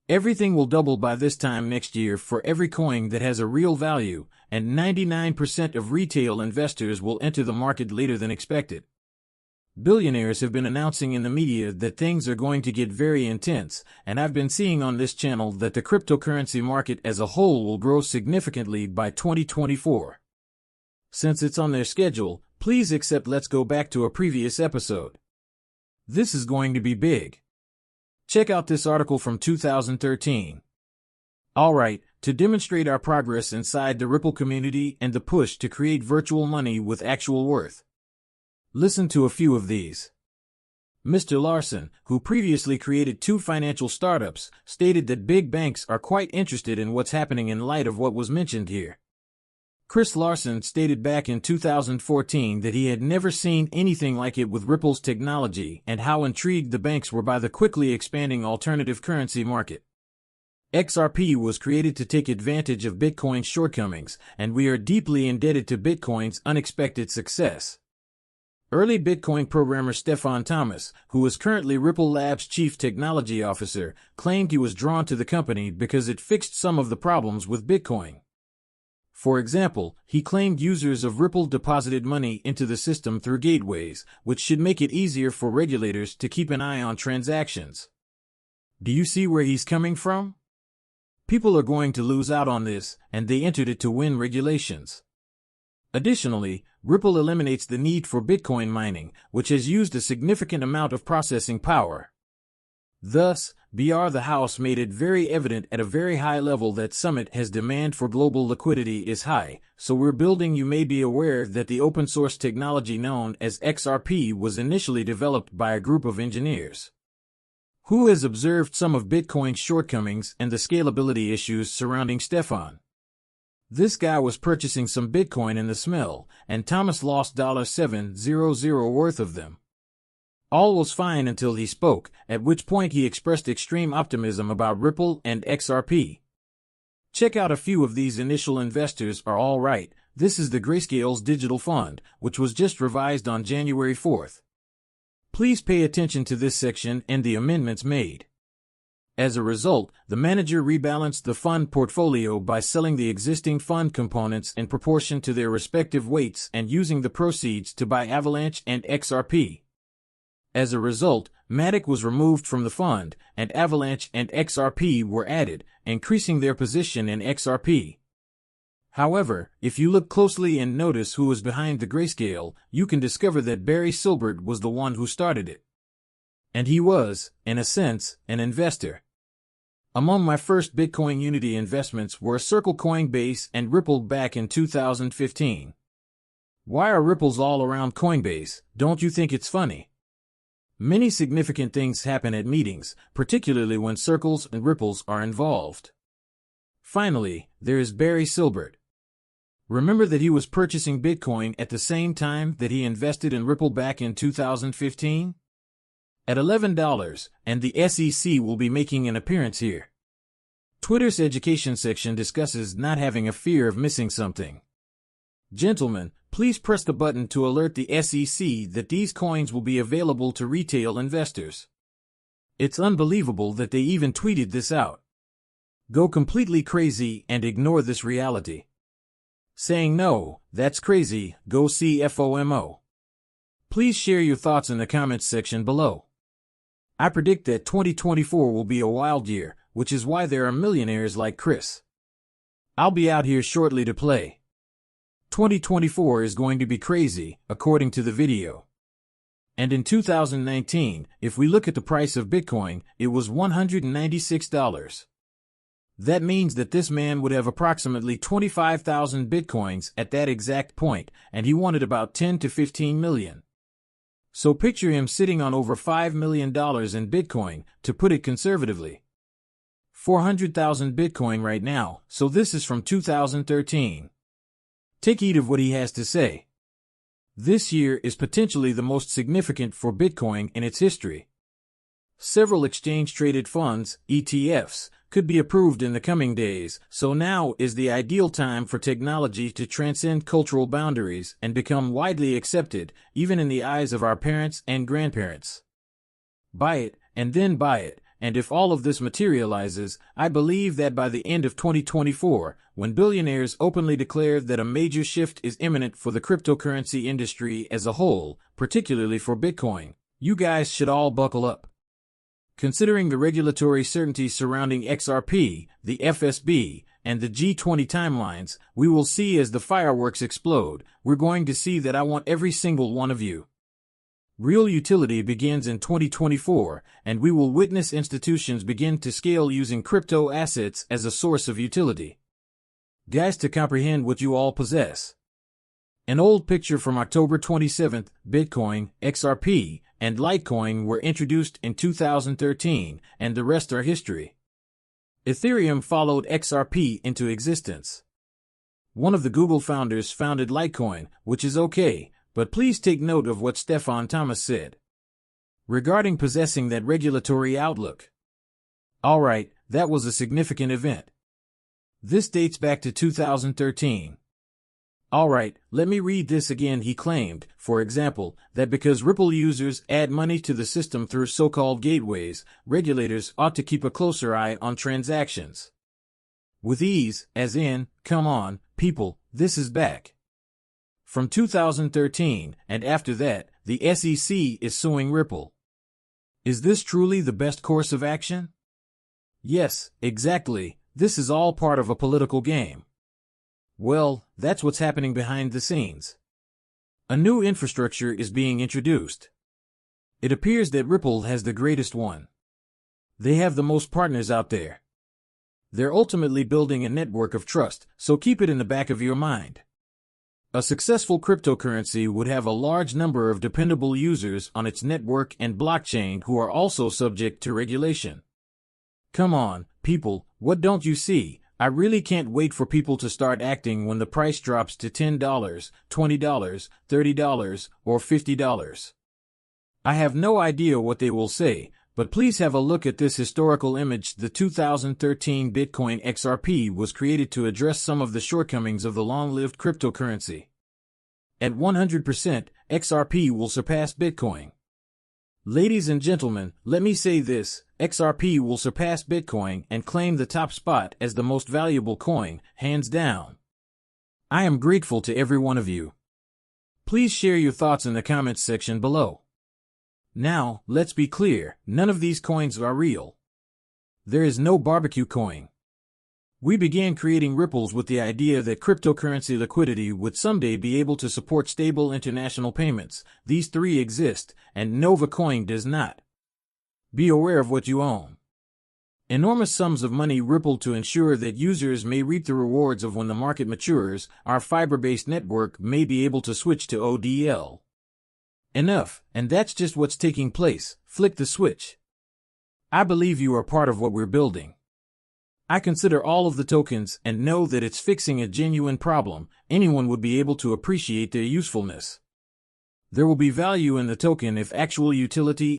Everything will double by this time next year for every coin that has a real value, and 99% of retail investors will enter the market later than expected. Billionaires have been announcing in the media that things are going to get very intense, and I've been seeing on this channel that the cryptocurrency market as a whole will grow significantly by 2024. Since it's on their schedule, please accept let's go back to a previous episode. This is going to be big. Check out this article from 2013. Alright, to demonstrate our progress inside the Ripple community and the push to create virtual money with actual worth. Listen to a few of these. Mr. Larson, who previously created 2 financial startups, stated that big banks are quite interested in what's happening in light of what was mentioned here. Chris Larson stated back in 2014 that he had never seen anything like it with Ripple's technology and how intrigued the banks were by the quickly expanding alternative currency market. XRP was created to take advantage of Bitcoin's shortcomings, and we are deeply indebted to Bitcoin's unexpected success. Early Bitcoin programmer Stefan Thomas, who is currently Ripple Labs' chief technology officer, claimed he was drawn to the company because it fixed some of the problems with Bitcoin. For example, he claimed users of Ripple deposited money into the system through gateways, which should make it easier for regulators to keep an eye on transactions. Do you see where he's coming from? People are going to lose out on this, and they entered it to win regulations. Additionally, Ripple eliminates the need for Bitcoin mining, which has used a significant amount of processing power. Thus, BR the House made it very evident at a very high level that Summit has demand for global liquidity is high, so we're building. You may be aware that the open source technology known as XRP was initially developed by a group of engineers who has observed some of Bitcoin's shortcomings and the scalability issues surrounding Stefan. This guy was purchasing some Bitcoin in the smell, and Thomas lost $700 worth of them. All was fine until he spoke, at which point he expressed extreme optimism about Ripple and XRP. Check out a few of these initial investors are all right. This is the Grayscale's digital fund, which was just revised on January 4th. Please pay attention to this section and the amendments made. As a result, the manager rebalanced the fund portfolio by selling the existing fund components in proportion to their respective weights and using the proceeds to buy Avalanche and XRP. As a result, Matic was removed from the fund, and Avalanche and XRP were added, increasing their position in XRP. However, if you look closely and notice who was behind the Grayscale, you can discover that Barry Silbert was the one who started it. And he was, in a sense, an investor. Among my first Bitcoin Unity investments were Circle Coinbase and Ripple back in 2015. Why are Ripples all around Coinbase? Don't you think it's funny? Many significant things happen at meetings, particularly when Circles and Ripples are involved. Finally, there is Barry Silbert. Remember that he was purchasing Bitcoin at the same time that he invested in Ripple back in 2015? At $11, and the SEC will be making an appearance here. Twitter's education section discusses not having a fear of missing something. Gentlemen, please press the button to alert the SEC that these coins will be available to retail investors. It's unbelievable that they even tweeted this out. Go completely crazy and ignore this reality. Saying no, that's crazy, go see FOMO. Please share your thoughts in the comments section below. I predict that 2024 will be a wild year, which is why there are millionaires like Chris. I'll be out here shortly to play. 2024 is going to be crazy, according to the video. And in 2019, if we look at the price of Bitcoin, it was $196. That means that this man would have approximately 25,000 Bitcoins at that exact point, and he wanted about 10 to 15 million. So picture him sitting on over $5 million in Bitcoin, to put it conservatively. 400,000 Bitcoin right now, so this is from 2013. Take heed of what he has to say. This year is potentially the most significant for Bitcoin in its history. Several exchange-traded funds, ETFs, could be approved in the coming days, so now is the ideal time for technology to transcend cultural boundaries and become widely accepted, even in the eyes of our parents and grandparents. Buy it, and then buy it, and if all of this materializes, I believe that by the end of 2024, when billionaires openly declare that a major shift is imminent for the cryptocurrency industry as a whole, particularly for Bitcoin, you guys should all buckle up. Considering the regulatory certainty surrounding XRP, the FSB, and the G20 timelines, we will see as the fireworks explode. We're going to see that I want every single one of you. Real utility begins in 2024, and we will witness institutions begin to scale using crypto assets as a source of utility. Guys, to comprehend what you all possess. An old picture from October 27th, Bitcoin, XRP, and Litecoin were introduced in 2013, and the rest are history. Ethereum followed XRP into existence. One of the Google founders founded Litecoin, which is okay, but please take note of what Stefan Thomas said regarding possessing that regulatory outlook. Alright, that was a significant event. This dates back to 2013. Alright, let me read this again. He claimed, for example, that because Ripple users add money to the system through so-called gateways, regulators ought to keep a closer eye on transactions. With ease, as in, come on, people, this is back. From 2013, and after that, the SEC is suing Ripple. Is this truly the best course of action? Yes, exactly. This is all part of a political game. Well, that's what's happening behind the scenes. A new infrastructure is being introduced. It appears that Ripple has the greatest one. They have the most partners out there. They're ultimately building a network of trust, so keep it in the back of your mind. A successful cryptocurrency would have a large number of dependable users on its network and blockchain who are also subject to regulation. Come on, people, what don't you see? I really can't wait for people to start acting when the price drops to $10, $20, $30, or $50. I have no idea what they will say, but please have a look at this historical image. The 2013 Bitcoin XRP was created to address some of the shortcomings of the long-lived cryptocurrency. At 100%, XRP will surpass Bitcoin. Ladies and gentlemen, let me say this, XRP will surpass Bitcoin and claim the top spot as the most valuable coin, hands down. I am grateful to every one of you. Please share your thoughts in the comments section below. Now, let's be clear, none of these coins are real. There is no barbecue coin. We began creating Ripples with the idea that cryptocurrency liquidity would someday be able to support stable international payments. These three exist, and Nova Coin does not. Be aware of what you own. Enormous sums of money ripple to ensure that users may reap the rewards of when the market matures. Our fiber-based network may be able to switch to ODL. Enough, and that's just what's taking place. Flick the switch. I believe you are part of what we're building. I consider all of the tokens and know that it's fixing a genuine problem. Anyone would be able to appreciate their usefulness. There will be value in the token if actual utility